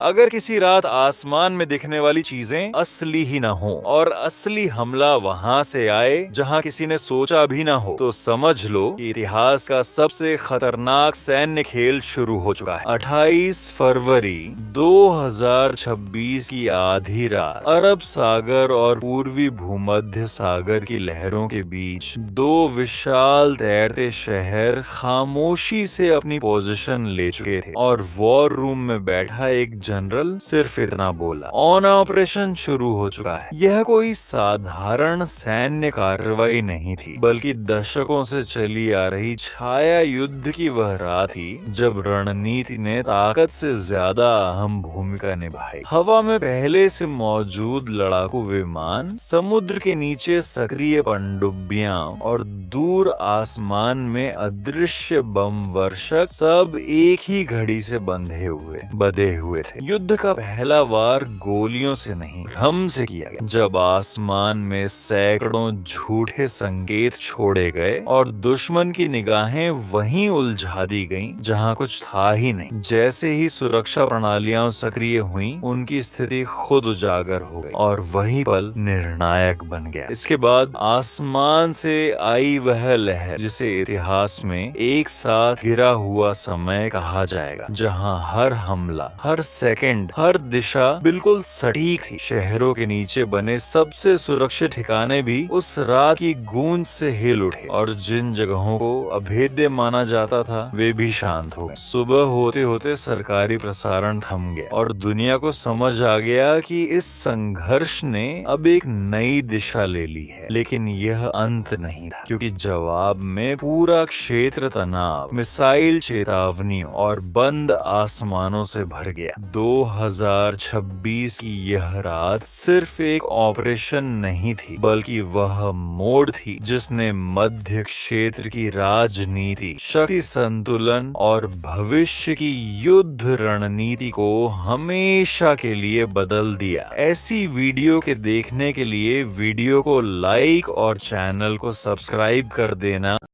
अगर किसी रात आसमान में दिखने वाली चीजें असली ही ना हो और असली हमला वहां से आए जहां किसी ने सोचा भी ना हो, तो समझ लो कि इतिहास का सबसे खतरनाक सैन्य खेल शुरू हो चुका है। 28 फरवरी 2026 की आधी रात अरब सागर और पूर्वी भूमध्य सागर की लहरों के बीच दो विशाल तैरते शहर खामोशी से अपनी पोजीशन ले चुके थे और वॉर रूम में बैठा एक जनरल सिर्फ इतना बोला, ऑन ऑपरेशन शुरू हो चुका है। यह कोई साधारण सैन्य कार्रवाई नहीं थी, बल्कि दशकों से चली आ रही छाया युद्ध की वह रात थी जब रणनीति ने ताकत से ज्यादा अहम भूमिका निभाई। हवा में पहले से मौजूद लड़ाकू विमान, समुद्र के नीचे सक्रिय पनडुब्बियां और दूर आसमान में अदृश्य बम वर्षक सब एक ही घड़ी से बंधे हुए थे। युद्ध का पहला वार गोलियों से नहीं, भ्रम से किया गया। जब आसमान में सैकड़ों झूठे संकेत छोड़े गए और दुश्मन की निगाहें वहीं उलझा दी गईं जहां कुछ था ही नहीं। जैसे ही सुरक्षा प्रणालियां सक्रिय हुईं, उनकी स्थिति खुद उजागर हो गई और वही पल निर्णायक बन गया। इसके बाद आसमान से आई वह लहर जिसे इतिहास में एक साथ गिरा हुआ समय कहा जाएगा, जहां हर हमला, हर सेकंड, हर दिशा बिल्कुल सटीक थी। शहरों के नीचे बने सबसे सुरक्षित ठिकाने भी उस रात की गूंज से हिल उठे और जिन जगहों को अभेद्य माना जाता था वे भी शांत हो गए। सुबह होते होते सरकारी प्रसारण थम गया और दुनिया को समझ आ गया कि इस संघर्ष ने अब एक नई दिशा ले ली है। लेकिन यह अंत नहीं था, क्योंकि जवाब में पूरा क्षेत्र तनाव, मिसाइल चेतावनियों और बंद आसमानों से भर गया। 2026 की यह रात सिर्फ एक ऑपरेशन नहीं थी, बल्कि वह मोड़ थी जिसने मध्य क्षेत्र की राजनीति, शक्ति संतुलन और भविष्य की युद्ध रणनीति को हमेशा के लिए बदल दिया। ऐसी वीडियो के देखने के लिए वीडियो को लाइक और चैनल को सब्सक्राइब कर देना।